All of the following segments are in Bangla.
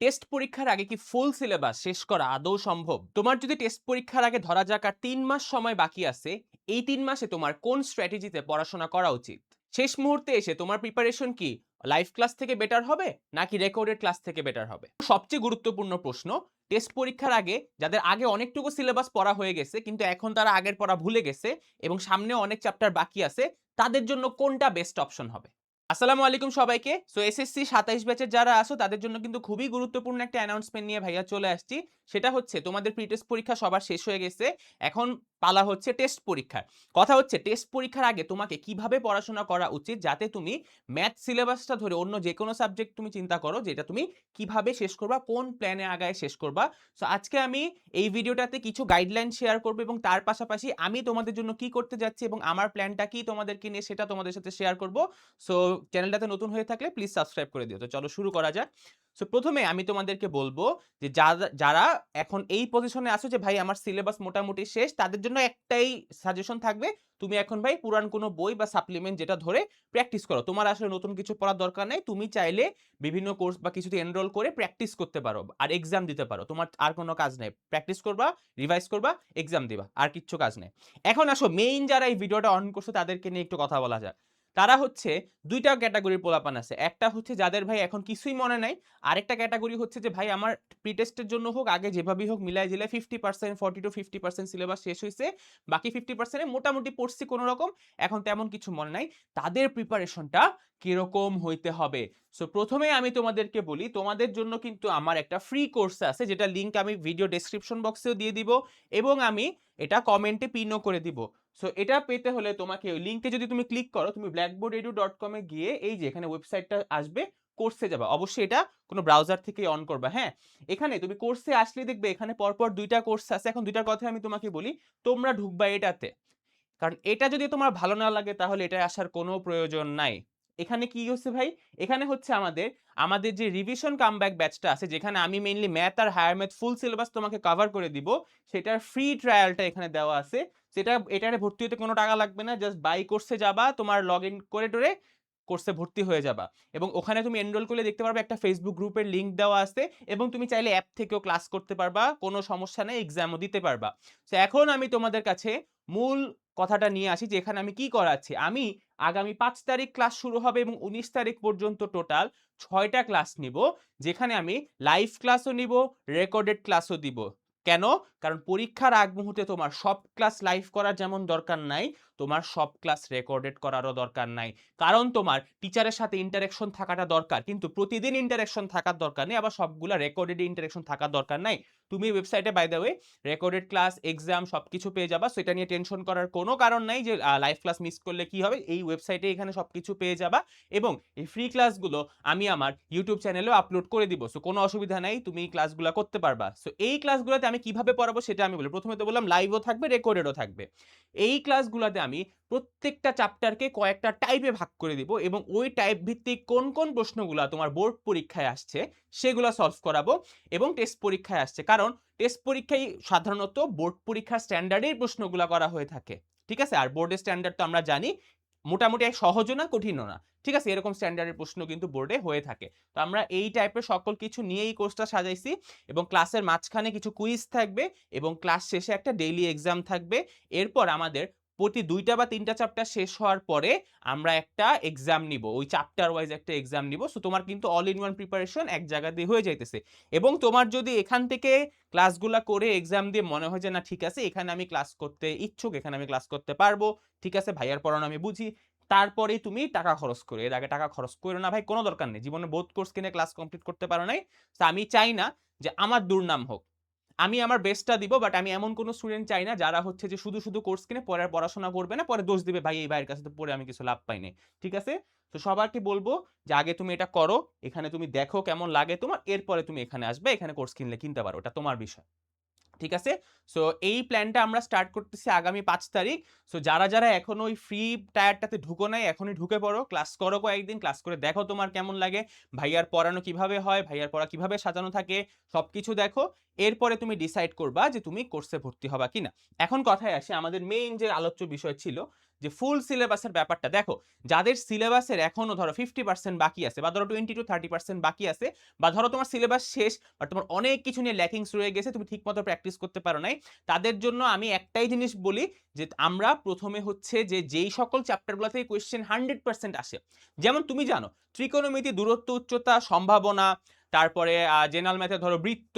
টেস্ট পরীক্ষার আগে কি ফুল সিলেবাস শেষ করা আদৌ সম্ভব? তোমার যদি টেস্ট পরীক্ষার আগে ধরা যাক আর ৩ মাস সময় বাকি আছে, এই ৩ মাসে তোমার কোন স্ট্র্যাটেজিতে পড়াশোনা করা উচিত? শেষ মুহূর্তে এসে তোমার প্রিপারেশন কি লাইভ ক্লাস থেকে বেটার হবে নাকি রেকর্ডেড ক্লাস থেকে বেটার হবে? সবচেয়ে গুরুত্বপূর্ণ প্রশ্ন, টেস্ট পরীক্ষার আগে যাদের আগে অনেকটুকু সিলেবাস পড়া হয়ে গেছে কিন্তু এখন তারা আগের পড়া ভুলে গেছে এবং সামনেও অনেক চ্যাপ্টার বাকি আছে, তাদের জন্য কোনটা বেস্ট অপশন হবে? আসসালামু আলাইকুম সবাইকে। সো এসএসসি ২৭ ব্যাচের যারা আছো তাদের জন্য কিন্তু খুবই গুরুত্বপূর্ণ একটা অ্যানাউন্সমেন্ট নিয়ে ভাইয়া চলে আসছি। সেটা হচ্ছে তোমাদের প্রি টেস্ট পরীক্ষা সবার শেষ হয়ে গেছে। এখন পালা হচ্ছে টেস্ট পরীক্ষার। কথা হচ্ছে টেস্ট পরীক্ষার আগে তোমাকে কিভাবে পড়াশোনা করা উচিত যাতে তুমি ম্যাথ সিলেবাসটা ধরে অন্য যেকোনো সাবজেক্ট তুমি চিন্তা করো যেটা তুমি কিভাবে শেষ করবা, কোন প্ল্যানে আগায় শেষ করবা। সো আজকে আমি এই ভিডিওটাতে কিছু গাইডলাইন শেয়ার করব এবং তার পাশাপাশি আমি তোমাদের জন্য কি করতে যাচ্ছি এবং আমার প্ল্যানটা কি তোমাদেরকে নিয়ে সেটা তোমাদের সাথে শেয়ার করব। সো চ্যানেলটাতে নতুন হয়ে থাকলে প্লিজ সাবস্ক্রাইব করে দিও। তো চলো শুরু করা যাক। সো ১ম এ আমি তোমাদেরকে বলবো যে যারা এখন এই পজিশনে আছো যে ভাই আমার সিলেবাস মোটামুটি শেষ, তাদের জন্য একটাই সাজেশন থাকবে। তুমি এখন ভাই পুরান কোনো বই বা সাপ্লিমেন্ট যেটা ধরে প্র্যাকটিস করো। তোমার আসলে নতুন কিছু পড়ার দরকার নেই। তুমি চাইলে বিভিন্ন কোর্স বা কিছুতে এনরোল করে প্র্যাকটিস করতে পারো। আর এক্সাম দিতে পারো। তোমার আর কোনো কাজ নাই। প্র্যাকটিস করবা, রিভাইজ করবা, এক্সাম দিবা। আর কিচ্ছু কাজ নেই। এখন আসো মেইন যারা এই ভিডিওটা অন করছে তাদেরকে নিয়ে একটু কথা বলা যাক। তারা হচ্ছে ২ টা ক্যাটেগরির পোলাপান আছে। একটা হচ্ছে যাদের ভাই এখন কিছুই মনে নাই। আরেকটা ক্যাটেগরি হচ্ছে যে ভাই আমার প্রি টেস্টের জন্য হোক, আগে যেভাবেই হোক মিলায়-জিলায় 50% 40-50% সিলেবাস শেষ হইছে। বাকি 50% এ মোটামুটি পড়ছি কোনরকম। এখন তেমন কিছু মনে নাই। তাদের প্রিপারেশনটা কিরকম হইতে হবে? সো ১ম এ আমি তোমাদেরকে বলি, তোমাদের জন্য কিন্তু আমার একটা ফ্রি কোর্স আছে যেটার লিংক আমি ভিডিও ডেসক্রিপশন বক্সেও দিয়ে দিব এবং আমি এটা কমেন্টে পিনও করে দিব। সো এটা পেতে হলে তোমাকে ওই লিংকে যদি তুমি ক্লিক করো, তুমি blackboardedu.com এ গিয়ে এই যে এখানে ওয়েবসাইটটা আসবে, কোর্সে যাবা। অবশ্যই এটা কোনো ব্রাউজার থেকেই অন করবা, হ্যাঁ? এখানে তুমি কোর্সে আসলেই দেখবে এখানে পরপর ২ টা কোর্স আছে। এখন ২ টার কথাই আমি তোমাকে বলি, তোমরা ঢুকবা এটাতে। কারণ এটা যদি তোমার ভালো না লাগে তাহলে এটায় আসার কোনো প্রয়োজন নাই। এখানে কি হচ্ছে ভাই? এখানে হচ্ছে আমাদের যে রিভিশন কামব্যাক ব্যাচটা আছে যেখানে আমি মেইনলি ম্যাথ আর হায়ার ম্যাথ ফুল সিলেবাস তোমাকে কভার করে দিব। সেটার ফ্রি ট্রায়ালটা এখানে দেওয়া আছে। এটারে ভর্তি হতে কোনো টাকা লাগবে না। জাস্ট বাই কোর্সে যাবা, তোমার লগইন করে টরে কোর্সে ভর্তি হয়ে যাবা। এবং ওখানে তুমি এনরোল করলে দেখতে পারবে একটা Facebook গ্রুপের লিংক দেওয়া আছে এবং তুমি চাইলে অ্যাপ থেকেও ক্লাস করতে পারবা। কোনো সমস্যা নেই, এক্সামও দিতে পারবা। সো এখন আমি তোমাদের কাছে মূল কথাটা নিয়ে আসি যে এখানে আমি কি করাচ্ছি। আমি আগামী ৫ তারিখ ক্লাস শুরু হবে এবং ১৯ তারিখ পর্যন্ত টোটাল ৬ টা ক্লাস নিবো। যেখানে আমি লাইভ ক্লাসও নিবো, রেকর্ডেড ক্লাসও দিব। কেন? কারণ পরীক্ষার আগ মুহূর্তে তোমার সব ক্লাস লাইভ করার যেমন দরকার নাই, তোমার সব ক্লাস রেকর্ডেড করারও দরকার নাই। কারণ তোমার টিচারের সাথে ইন্টারেকশন থাকাটা দরকার। কিন্তু প্রতিদিন ইন্টারেকশন থাকার দরকার নেই। আবার সবগুলা রেকর্ডেড ইন্টারেকশন থাকার দরকার নাই। তুমি ওয়েবসাইটে by the way recorded class, exam সবকিছু পেয়ে যাবা। সো এটা নিয়ে টেনশন করার কোনো কারণ নাই যে লাইভ ক্লাস মিস করলে কি হবে? এই ওয়েবসাইটে এখানে সবকিছু পেয়ে যাবা এবং এই ফ্রি ক্লাসগুলো আমি আমার ইউটিউব চ্যানেলেও আপলোড করে দিব। সো কোনো অসুবিধা নাই, তুমি এই ক্লাসগুলা করতে পারবা। সো এই ক্লাসগুলোতে আমি কিভাবে পড়াবো সেটা আমি বলি। ১ম এ তো বললাম লাইভও থাকবে, রেকর্ডেডও থাকবে। এই ক্লাসগুলাতে আমি প্রত্যেকটা চ্যাপ্টারকে কয়েকটা টাইপে ভাগ করে দিব এবং ওই টাইপ ভিত্তিক কোন প্রশ্নগুলা তোমার বোর্ড পরীক্ষায় আসছে সেগুলা সলভ করাবো এবং টেস্ট পরীক্ষায় আসছে। কারণ টেস্ট পরীক্ষায় সাধারণত বোর্ড পরীক্ষার স্ট্যান্ডার্ডের প্রশ্নগুলা করা হয়ে থাকে। ঠিক আছে? আর বোর্ডের স্ট্যান্ডার্ড তো আমরা জানি মোটামুটি সহজও না, কঠিনও না। ঠিক আছে? এরকম স্ট্যান্ডার্ডের প্রশ্ন কিন্তু বোর্ডে হয়ে থাকে। তো আমরা এই টাইপের সকল কিছু নিয়ে এই কোর্সটা সাজাইছি এবং ক্লাসের মাঝখানে কিছু কুইজ থাকবে এবং ক্লাস শেষে একটা ডেইলি এক্সাম থাকবে। এরপর আমাদের প্রতি ২ টা বা ৩ টা চ্যাপ্টার শেষ হওয়ার পরে আমরা একটা এক্সাম নিবো। ওই চ্যাপ্টার ওয়াইজ একটা এক্সাম নিবো। সো তোমার কিন্তু অল ইন ওয়ান প্রিপারেশন এক জায়গা দিয়ে হয়ে যাইতেছে। এবং তোমার যদি এখান থেকে ক্লাসগুলা করে এক্সাম দিয়ে মনে হয় যে না ঠিক আছে এখানে আমি ক্লাস করতে ইচ্ছুক, এখানে আমি ক্লাস করতে পারবো। ঠিক আছে ভাইয়ার পড়ানো আমি বুঝি। তারপরেই তুমি টাকা খরচ করো। এর আগে টাকা খরচ করো না ভাই, কোনো দরকার নেই। জীবনে বোথ কোর্স কিনে ক্লাস কমপ্লিট করতে পারো নাই। সো আমি চাই না যে আমার দুর্নাম হোক। আমি আমার বেস্টটা দিব বাট আমি এমন কোন স্টুডেন্ট চাই না যারা হচ্ছে যে শুধু কোর্স কিনে পরে আর পড়াশোনা করবে না, পরে দোষ দিবে ভাই এই ভাইয়ের কাছে তো পড়ে আমি কিছু লাভ পাই নাই। ঠিক আছে? তো সবাইকে বলবো যে আগে তুমি এটা করো, এখানে তুমি দেখো কেমন লাগে তোমার, এরপরে তুমি এখানে আসবে, এখানে কোর্স কিনলে কিনতে পারো। ওটা তোমার বিষয়। ঠিক আছে? সো এই প্ল্যানটা আমরা স্টার্ট করতেছি আগামী ৫ তারিখ। সো যারা এখনো ওই ফ্রি টায়ারটাতে ঢুকো নাই, এখনই ঢুকে পড়ো। ক্লাস করো কয়েকদিন, ক্লাস করে দেখো তোমার কেমন লাগে। ভাইয়ার পড়ানো কিভাবে হয়, ভাইয়ার পড়া কিভাবে সাজানো থাকে, সবকিছু দেখো। এরপরে তুমি ডিসাইড করবা যে তুমি কোর্সে ভর্তি হবা কিনা। এখন কথায় আসি আমাদের মেইন যে আলোচ্য বিষয় ছিল যে ফুল সিলেবাসের ব্যাপারটা দেখো, যাদের সিলেবাসের এখনো ধরো 50% বাকি আছে, বা ধরো 20 to 30% বাকি আছে, বা ধরো তোমার সিলেবাস শেষ বাট তোমার অনেক কিছু নিয়ে ল্যাকিংস রয়ে গেছে, তুমি ঠিকমতো প্র্যাকটিস করতে পারো নাই, তাদের জন্য আমি একটাই জিনিস বলি যে আমরা প্রথমে হচ্ছে যে যেই সকল চ্যাপ্টারগুলো থেকে কোয়েশ্চেন 100% আসে, যেমন তুমি জানো ত্রিকোণমিতি, দূরত্ব, উচ্চতা, সম্ভাবনা, তারপরে জেনারেল ম্যাথে ধরো বৃত্ত,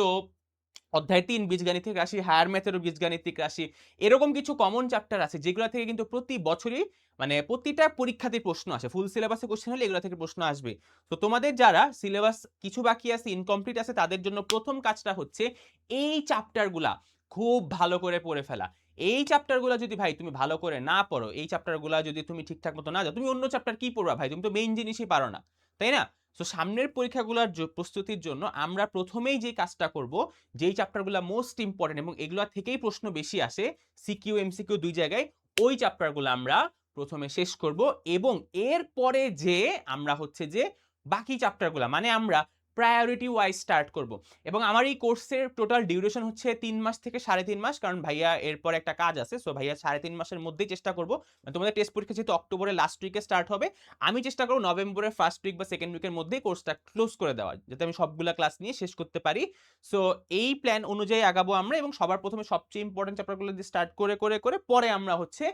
অধ্যায় 3 বীজগাণিতিক রাশি, হায়ার ম্যাথেরও বীজগাণিতিক রাশি, এরকম কিছু কমন চ্যাপ্টার আছে যেগুলো থেকে কিন্তু প্রতি বছরই মানে প্রতিটা পরীক্ষাতে প্রশ্ন আসে, ফুল সিলেবাসে কোশ্চেন হলে এগুলো থেকে প্রশ্ন আসবে। তো তোমাদের যারা সিলেবাস কিছু বাকি আছে, ইনকমপ্লিট আছে, তাদের জন্য প্রথম কাজটা হচ্ছে এই চ্যাপ্টারগুলা খুব ভালো করে পড়ে ফেলা। এই চ্যাপ্টারগুলো যদি ভাই তুমি ভালো করে না পড়ো, এই চ্যাপ্টারগুলো যদি তুমি ঠিকঠাক মতো না যাও, তুমি অন্য চ্যাপ্টার কি পড়বা ভাই? তুমি তো মেইন জিনিসই পারো না, তাই না? তো সামনের পরীক্ষাগুলোর প্রস্তুতির জন্য আমরা প্রথমেই যে কাজটা করব, যেই চ্যাপ্টারগুলো মোস্ট ইম্পর্টেন্ট এবং এগুলো থেকেই প্রশ্ন বেশি আসে, সিকিউ এমসিকিউ দুই জায়গায়, ওই চ্যাপ্টারগুলো আমরা প্রথমে শেষ করব, এবং এরপরে যে আমরা হচ্ছে যে বাকি চ্যাপ্টারগুলো মানে আমরা প্রায়োরিটি ওয়াইজ স্টার্ট করব। এবং আমার এই কোর্সের টোটাল ডিউরেশন হচ্ছে 3 মাস থেকে 3.5 মাস, কারণ ভাইয়া এরপর একটা কাজ আছে, সো ভাইয়া 3.5 মাসের মধ্যেই চেষ্টা করব। তোমাদের টেস্ট পরীক্ষা যেহেতু অক্টোবরের লাস্ট উইকে স্টার্ট হবে, আমি চেষ্টা করব নভেম্বরের ফার্স্ট উইক বা সেকেন্ড উইকের মধ্যেই কোর্সটা ক্লোজ করে দেওয়ার, যাতে আমি সবগুলা ক্লাস নিয়ে শেষ করতে পারি। সো এই প্ল্যান অনুযায়ী আগাবো আমরা, এবং সবার প্রথমে সবচেয়ে ইম্পর্টেন্ট চ্যাপ্টারগুলো দিয়ে স্টার্ট করে করে করে পরে আমরা হচ্ছে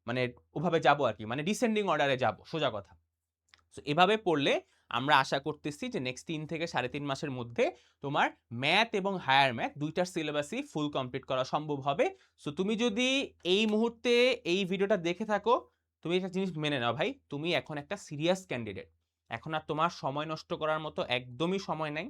মানে ওভাবে যাবো আর কি, মানে ডিসেন্ডিং অর্ডারে যাবো, সোজা কথা। সো এভাবে পড়লে আমরা আশা করতেছি যে নেক্সট 3 থেকে 3.5 মাসের মধ্যে তোমার ম্যাথ এবং হায়ার ম্যাথ দুইটার সিলেবাসই ফুল কমপ্লিট করা সম্ভব হবে। সো তুমি যদি এই মুহূর্তে এই ভিডিওটা দেখে থাকো, তুমি একটা জিনিস মেনে নাও ভাই, তুমি এখন একটা সিরিয়াস ক্যান্ডিডেট। এখন আর তোমার সময় নষ্ট করার মতো একদমই সময় নাই।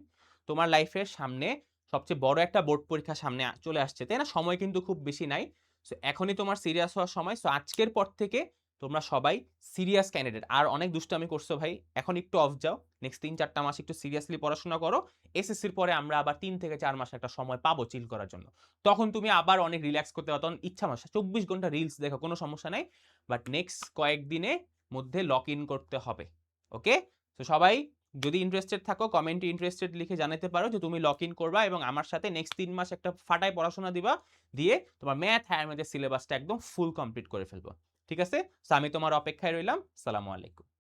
তোমার লাইফের সামনে সবচেয়ে বড় একটা বোর্ড পরীক্ষা সামনে চলে আসছে, তাই না? সময় কিন্তু খুব বেশি নাই। সো এখনই তোমার সিরিয়াস হওয়ার সময়। সো আজকের পর থেকে তোমরা সবাই সিরিয়াস ক্যান্ডিডেট। আর অনেক দুষ্টামি করছো ভাই, এখন একটু অফ যাও, নেক্সট 3-4টা মাস একটু সিরিয়াসলি পড়াশোনা করো। এসএসসির পরে আমরা আবার 3 থেকে 4 মাস একটা সময় পাবো চিল করার জন্য, তখন তুমি আবার অনেক রিল্যাক্স করতে পারো, তখন ইচ্ছা মতো 24 ঘন্টা রিলস দেখো, কোনো সমস্যা নাই। বাট নেক্সট কয়েকদিনে মধ্যে লক ইন করতে হবে, ওকে? তো সবাই যদি ইন্টারেস্টেড থাকো কমেন্টে ইন্টারেস্টেড লিখে জানাতে পারো যে তুমি লক ইন করবা, এবং আমার সাথে নেক্সট 3 মাস একটা ফাটায় পড়াশোনা দিবা, দিয়ে তোমার ম্যাথ হায়ার ম্যাথের সিলেবাসটা একদম ফুল কমপ্লিট করে ফেলবো, ঠিক আছে? সো আমি তোমার অপেক্ষায় রইলাম। সালামু আলাইকুম।